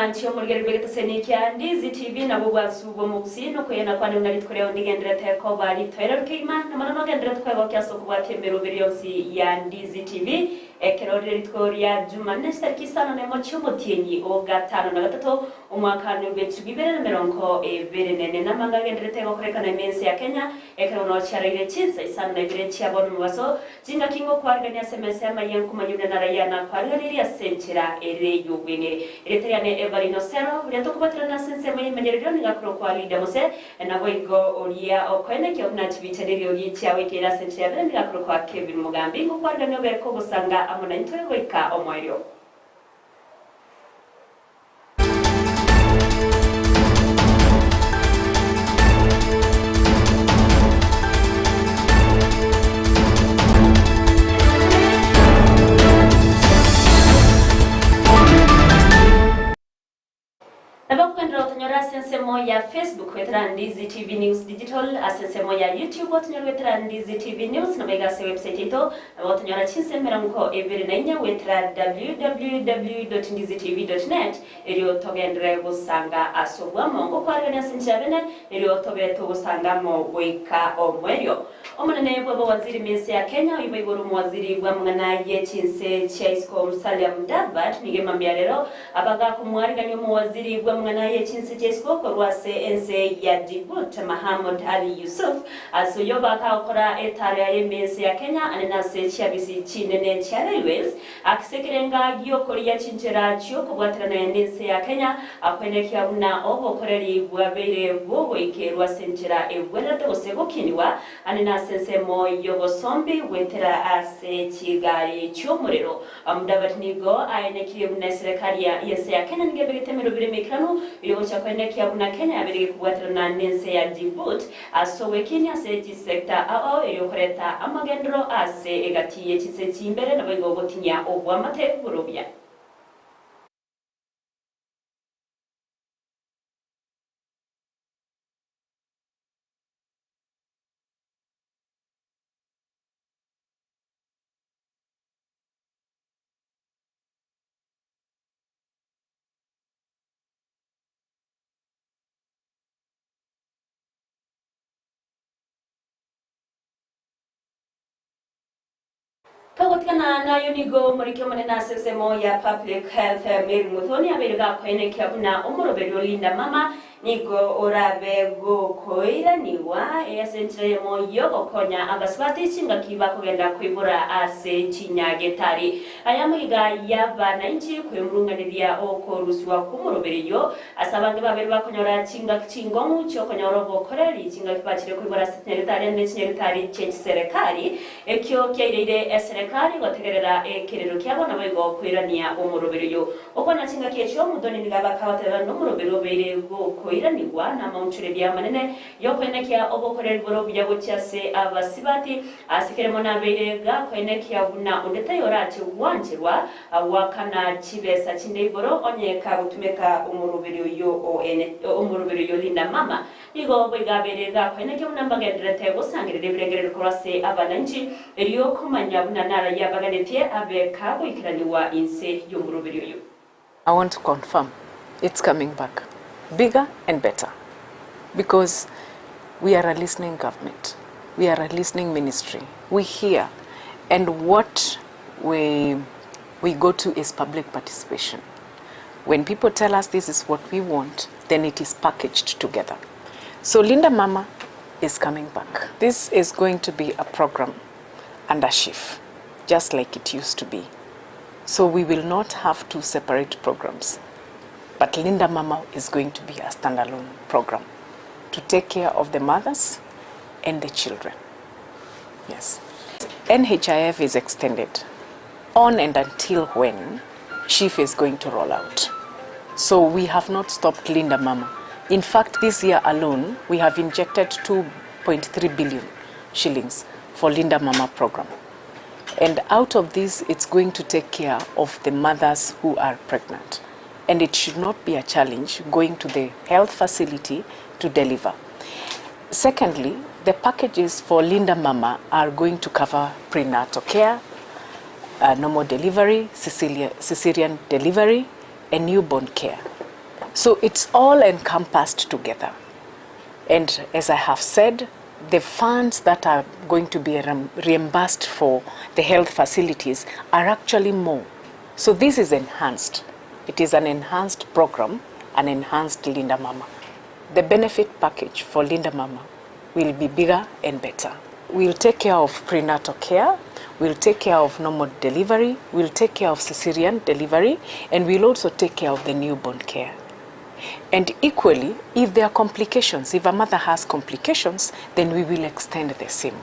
manchi omulgeri begeta senikia ndizi TV na bubwa subo muksi no kuyena kwani unalitkoreo ndigendere teko bali toyero kima na manono gendere twego kyaso kubwate merubirionsi ya ndizi TV ekerorere tkoria Jumanne tariki 5 ne mochi umutienyi o gatano na gatatu umwaka ni bibiri na mirongo ibiri nene namanga gendere teko kurekana imensi ya Kenya ekerono charire chinsa isana ibire chiabonu mubaso jinga kingo kwargania semese amayenku manyune na rayana kwargania senchera ere yubwenge Eritreane Evarino Sero, Riatokupatrana Sense Mayerio Nigakro Lida Mose, and Avoigo Oria or Koenek of Nativitari Oyitia Wikira Sentia, Nigakro Kevin Mugambi, who quarter Noveko Sanga Amonento Weka or Morio. Asensemo ya Facebook wetra Ndizi TV News Digital, asensemo ya YouTube watunyora wetra Ndizi TV News na megase website ito watunyora chinsemera mko ebiri na inya wetra www.ndizitv.net elio togendre busanga asobwa mongo kwa ganya sinchabene elio tobeto busanga mo weka omwerio omunene bwabo waziri minsi ya Kenya uyibayiburu mwaziri wa mwana ye chinse Chaisko Musalia Mudavadi nigemambia lero abaga kumwariganya mwaziri wa mwana ye chinse Chaisko korwase ense ya Djibouti Mahamud Ali Yusuf asuyoba kaokora etaria ye minsi ya Kenya anenase chabisi chinene cha Railways akisekerenga giyokori ya chinchera chiyoko bwatirana ense ya Kenya akwenekia una obokoreri bwabere bobo ikerwa senchera ebwera dose bokiniwa anenasensemo yobosombi wetera ase Kigali cyomurero Mudavadi nigo ayenekiye una serikali ya ya Kenya nigebegetemero biremekano yobo cyakwenekia una Kenya abiri kubwatirana nense ya Djibouti asowe Kenya seji sector ao yokoreta amagendro ase egatiye chise chimbere nabago gotinya obwamate burobya Pagotikana na yunigo murike munena sesemo ya public health Mary Muthoni abiriga kwenekia una umurobero Linda Mama nigo orabe go koira niwa esentre mo yogo konya agaswati chinga kiba kugenda kwibura ase chinyagetari ayamuiga yaba inchi kwemurunganiria okoruswa kumurobero asabange babiri bakonyora chinga chingongu cyo konyorobo koreri chinga kibachire kwibura senetari n'chinyagetari serikali ekyo kyairire serikali gotegerera ekirero kyabona bego kwirania umurobero okona chinga kyecho mudoni nigaba kabatera n'umurobero bere go koiranirwa na maunchure bya manene yo kwenekia obokorerwa bya cyase abasibati asikeremo nabirega kwenekia buna undete yorache wanjirwa wakana chibesa chindeboro onyeka gutumeka umurobero yo Linda Mama nigo bigabirega kwenekia munambagendrete gusangirire biregerero korase abananchi eriyo kumanya buna nara yabaganete abeka kwikiraniwa inse y'umurobero yo. I want to confirm it's coming back bigger and better because we are a listening government, we are a listening ministry, we hear, and what we go to is public participation. When people tell us this is what we want, then it is packaged together. So Linda Mama is coming back. This is going to be a program under SHIF, just like it used to be. So we will not have two separate programs. But Linda Mama is going to be a standalone program to take care of the mothers and the children. Yes. NHIF is extended on and until when SHIF is going to roll out. So we have not stopped Linda Mama. In fact, this year alone, we have injected 2.3 billion shillings for Linda Mama program. And out of this, it's going to take care of the mothers who are pregnant. And it should not be a challenge going to the health facility to deliver. Secondly, the packages for Linda Mama are going to cover prenatal care, normal delivery, cesarean delivery, and newborn care. So it's all encompassed together. And as I have said, the funds that are going to be reimbursed for the health facilities are actually more. So this is enhanced. It is an enhanced program, an enhanced Linda Mama. The benefit package for Linda Mama will be bigger and better. We'll take care of prenatal care, we'll take care of normal delivery, we'll take care of cesarean delivery, and we'll also take care of the newborn care. And equally, if there are complications, if a mother has complications, then we will extend the same.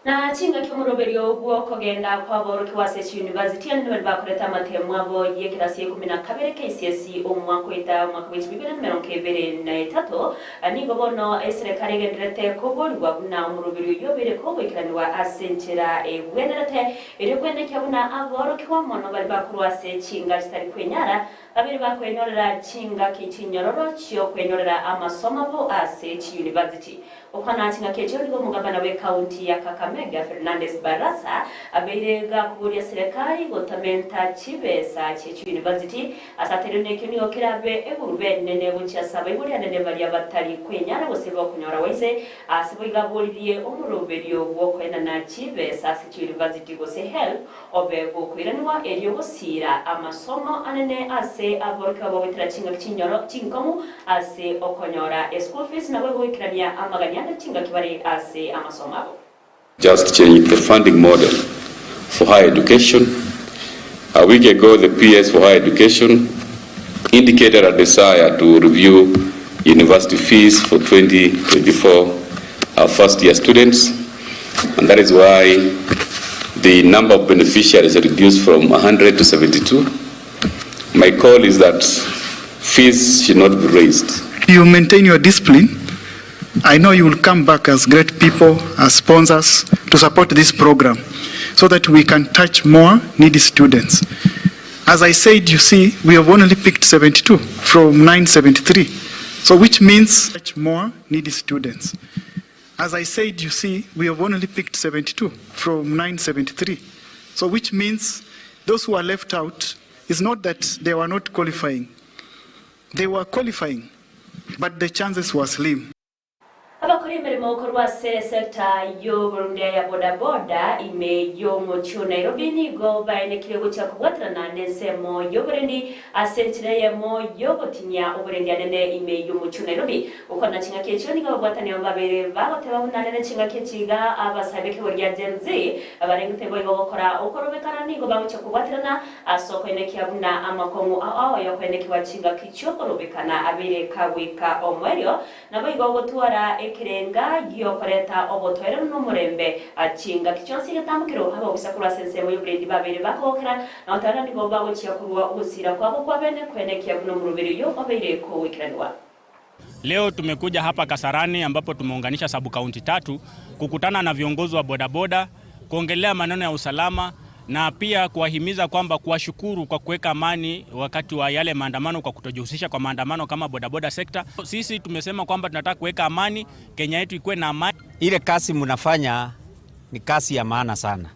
Na chinga ky'omuroberyo gw'okugenda kw'abaruki wa State University and bakuleta amatemu abo y'ekirasi 12 KCSE omwaka omwaka w'2023 nigo bono eserikali egenderete kuburirwa buna omuroberyo yobere kubwikiranirwa asentera ebwenderete eri kwendekya buna abaruki wa mono bali bakurwa se chinga kitari kwenyara babiri bakwenyorera chinga kitinyororo kyo kwenyorera amasomo bo State University. Okana chinga kecho ligo mugabana we county ya Kakamega Fernandez Barasa abirega kuburia serikali gotamenta chibesa Chechu University asaterene kyoni okirabe egurube nene bucha saba iburi nene bali abatari kwenyara bose bakunyora wese asibiga bolirie omuroberyo bwokwena na chibesa Chechu University gose help obe bokwiranwa eriyo gosira amasomo anene ase aborka bobitira chinga kinyoro chinkomu ase okonyora school fees na bwo ikirania amaganya chinga kibari ase amasomo abo. Just changed the funding model for higher education. A week ago, the PS for higher education indicated a desire to review university fees for 2024 first-year students, and that is why the number of beneficiaries are reduced from 100 to 72. My call is that fees should not be raised. You maintain your discipline. I know you will come back as great people, as sponsors, to support this program so that we can touch more needy students. As I said, you see, we have only picked 72 from 973. So which means touch more needy students. As I said, you see, we have only picked 72 from 973. So which means those who are left out, is not that they were not qualifying. They were qualifying, but the chances were slim. Abakuri imirimo ukorwa sekta y'Uburundi ya bodaboda ime yo mu Nairobi nigo bayenekire gucya kubwatrana nesemo y'Uburundi asentire mo yo gotinya Uburundi anene ime yo mu Nairobi uko na kinga kecho nigo bwatane babere bagoteba bunane kinga kechiga abasabeke burya genzi abarengute boyo gukora ukorobekana nigo bagucya kubwatrana asoko enekia buna amakongu aho yo kwenekwa kinga kicho korobekana abere kawika omwerio nabo igo gotwara kirenga giyokoreta obotoera n'umurembe achinga kichonsi gatambukiro haba bisakura sensemo y'Uburundi babere bakokera na utara nigo bagokiya kurwa ubusira kwabo kwa bene kwenekia buno murubiri yo obere ko wikiranwa. Leo tumekuja hapa Kasarani ambapo tumeunganisha sabu kaunti 3 kukutana na viongozi wa bodaboda kuongelea maneno ya usalama na pia kuwahimiza kwamba kuwashukuru kwa kuweka amani wakati wa yale maandamano kwa kutojihusisha kwa maandamano kama bodaboda sekta. Sisi tumesema kwamba tunataka kuweka amani, Kenya yetu ikuwe na amani. Ile kazi mnafanya ni kazi ya maana sana.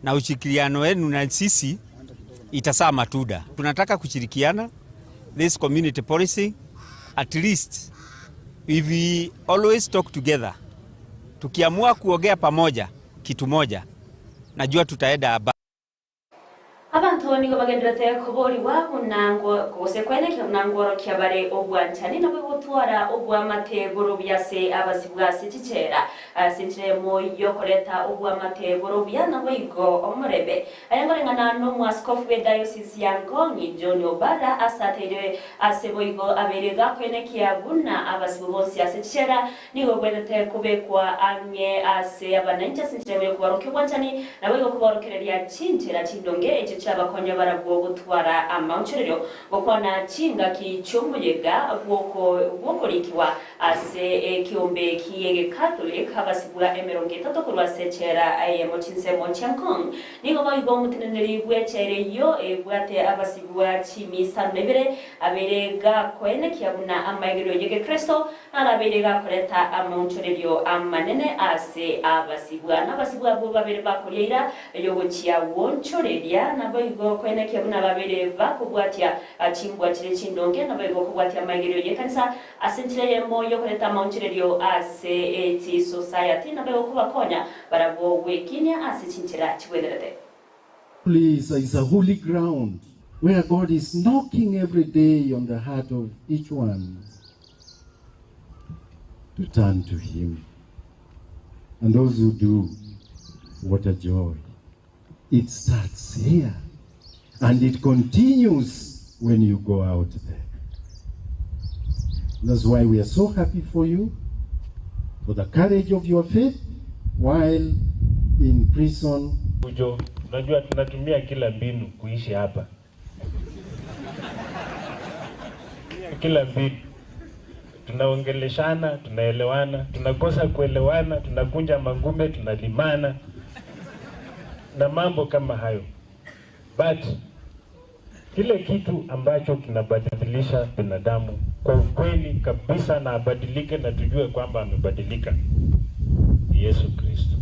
Na ushirikiano wenu na sisi itazaa matunda. Tunataka kushirikiana this community policy, at least if we always talk together. Tukiamua kuongea pamoja kitu moja, najua tutaenda abantu nigo bagenderete kubori wabo nango kose kweneke nangoro kyabare obwanchani no butwara obwamateguro byase abasibwa sikicera sentire mo yokoreta obwamateguro byana bwigo omurebe ayangorengana no mwaskofu we diocese ya Ngongi John Obara asatere aseboigo aberega kweneke yabuna abasibwa bose asikicera nigo bwendete kubekwa anye ase abanancha sentire mo kubaroke obwanchani nabo kubarokereria chinjira chindonge abakonya barabwo gutwara amaucherero bokwana chinga kichomuyega bwoko likiwa ase kiombe kiyege Catholic abasibura 30 kurwa secera ayemo chinsemo chankong nigo bayigo muteneneri bwechere yo ebwate abasibura chimisa mebere aberega kwene kyabuna amayigiro yege Kristo araberega koreta amaucherero amanene ase abasibura n'abasibura bo babere bakorera yo gokia wonchoreria na igo barigo kwene kyabuna babere bakubwatia chimbwa chile chindonge na barigo kubwatia maigiro ye kanisa asentire ye moyo kuleta maunchirerio ase society na barigo kubakonya barabo wekinya asichinchira chibwederete. Please, is a holy ground where God is knocking every day on the heart of each one to turn to Him. And those who do, what a joy. It starts here and it continues when you go out there. That's why we are so happy for you, for the courage of your faith while in prison. Unajua tunatumia kila mbinu kuishi hapa. Kila mbinu. Tunaongeleshana, tunaelewana, tunakosa kuelewana, tunakunja mangume, tunalimana na mambo kama hayo. But kile kitu ambacho kinabadilisha binadamu kwa ukweli kabisa na abadilike na tujue kwamba amebadilika ni Yesu Kristo.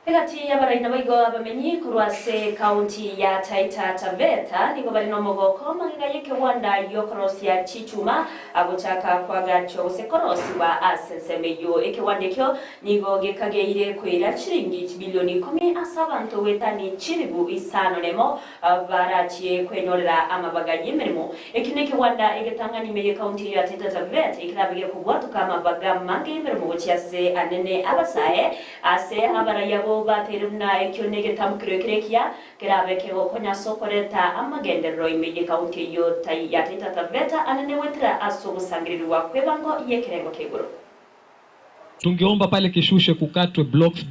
Hagati y'abaraina baigo abamenyi kurwase county ya Taita Taveta nigo bari no mogoko magigaye Kiwanda yokorosi ya Chichuma aguchaka kwagacho sekorosi wa asensemeyo ekiwandekyo nigo gekageire kwira chiringi bilioni 10 asabantu wetani chiribu isano lemo barachie kwenorera amabagaye merimo ekine Kiwanda egetangani meye county ya Taita Taveta ikirabige kubwatuka amabaga mange merimo gochiase anene abasae ase abaraya bateruna ekyonege tamkirekerekia kerabeke okonya sokoreta amagendero imeye county yo ya Taita Taveta anene wetra asobusangiriwa kwebango yekerengo keguru. Tungeomba pale Kishushe kukatwe blocks.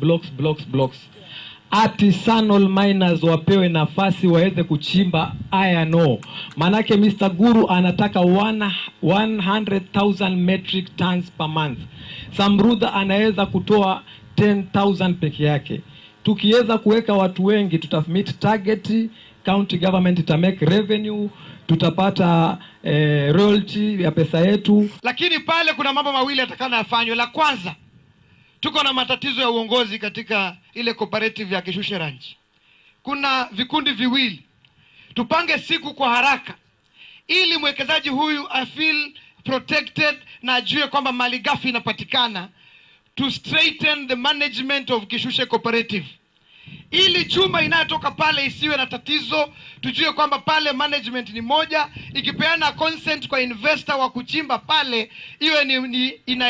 Artisanal miners wapewe nafasi waweze kuchimba iron ore. Manake Mr. Guru anataka 100,000 metric tons per month. Samrudha anaweza kutoa 10,000 peke yake. Tukiweza kuweka watu wengi tutameet target, county government ita make revenue, tutapata royalty ya pesa yetu. Lakini pale kuna mambo mawili yatakana yafanywe. La kwanza, tuko na matatizo ya uongozi katika ile cooperative ya Kishushe Ranch. Kuna vikundi viwili. Tupange siku kwa haraka ili mwekezaji huyu feel protected na ajue kwamba malighafi inapatikana, to straighten the management of Kishushe Cooperative. Ili chuma inayotoka pale isiwe na tatizo, tujue kwamba pale management ni moja, ikipeana consent kwa investor wa kuchimba pale, iwe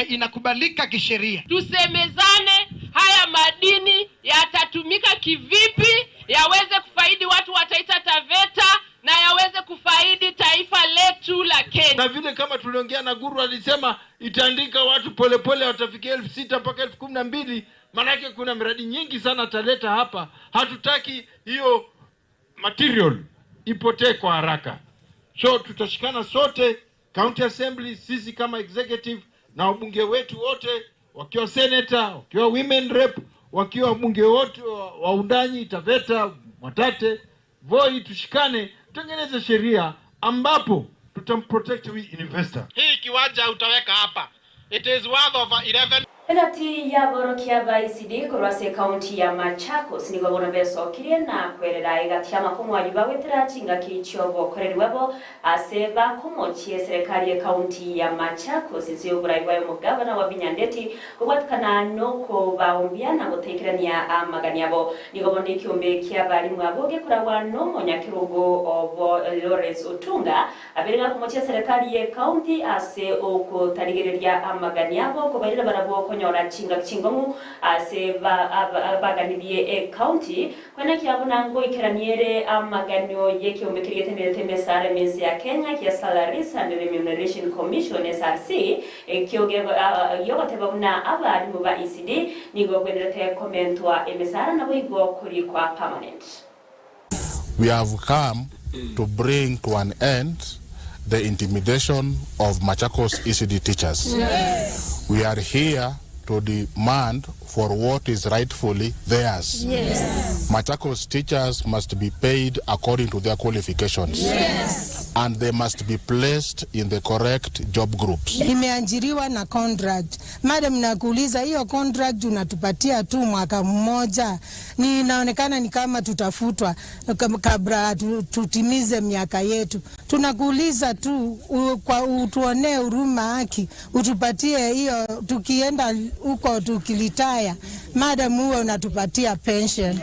inakubalika kisheria. Tusemezane haya madini yatatumika kivipi, yaweze kufaidi watu wa Taita Taveta na yaweze kufaidi taifa letu la Kenya. Na vile kama tuliongea na Guru alisema itaandika watu polepole watafikia 6,000 mpaka 12,000, manake kuna miradi nyingi sana ataleta hapa. Hatutaki hiyo material ipotee kwa haraka. So tutashikana sote, county assembly, sisi kama executive na wabunge wetu wote, wakiwa senator, wakiwa women rep, wakiwa wabunge wote wa Undanyi, Taveta, Mwatate, Voi, tushikane tutengeneze sheria ambapo tutamprotect we investor. Hii kiwanja utaweka hapa. It is worth of 11. Hagati ya borokia baisidi kurwase county ya Machakos nigo bona beso kirie na kwerera igati ya makomo ajuba wetera chinga kichobo korerwabo aseba kumochie serikali ya county ya Machakos izio buraiwa yo mugabana wa Binyandeti kubwatukana noko baumbiana gutekerania amagani yabo nigo bonde kiombe kia bali mwaboge kurawa no monyakirugo obo Lawrence Otunga aberega kumochie serikali ya county ase oko tarigereria amagani yabo kubarira barabo nyora chingomu ase baganibie county kwena kiabuna ngo ikeraniere amaganyo yeke omekirigete temesare mensi ya Kenya kia Salaries and Remuneration Commission SRC kioge yogote babuna abari mu ba ECD nigo kwenderete komentwa emesara nabo igo kuri kwa permanent. We have come to bring to an end the intimidation of Machakos ECD teachers. Yes. We are here to demand for what is rightfully theirs. Yes. Machakos teachers must be paid according to their qualifications. Yes. And they must be placed in the correct job groups. Nimeajiriwa na contract. Madam, nakuuliza hiyo contract unatupatia tu mwaka mmoja. Inaonekana ni kama tutafutwa kabla tutimize miaka yetu. Tunakuuliza tu kwa utuonee huruma haki. Utupatie hiyo tukienda huko tukilitaya. Madam, huo unatupatia pension.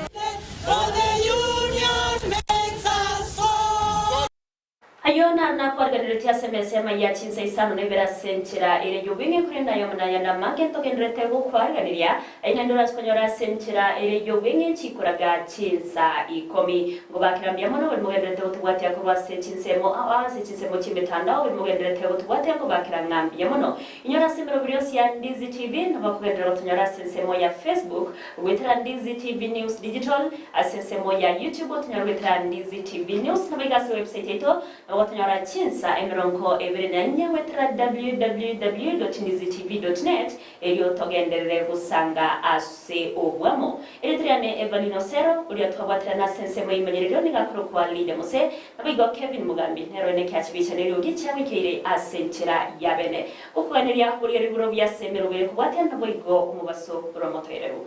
Ayona na porgadretia semesema ya chinsa isano nebera senchira ile yubingi kurenda yomna yana magento kendrete gukwarganiria aina ndora spanyora senchira ile yubingi chikuraga chinsa ikomi ngobakirambya mono bali mugendrete utwatia ko base chinsemo awazi chinsemo chimetanda bali mugendrete utwatia ko bakirangambya mono inyora semero videos ya Ndizi TV nabakugendera tunyora sensemo ya Facebook witra Ndizi TV News Digital asensemo ya YouTube tunyora witra Ndizi TV News nabigasi website yetu watanyora chinsa emironko ebirinanya wetra www.ndizitv.net elio togenderere gusanga ase obwamo eritriane Evalino Sero ulio twabatra na sensemo imenyerero nigakuru kwa Lide Mose nabigo Kevin Mugambi nerone kyachibicha neryo gichamikire asenchira yabene ukwaneria kuri riburo bya semero bere kubata nabigo umubaso promoterero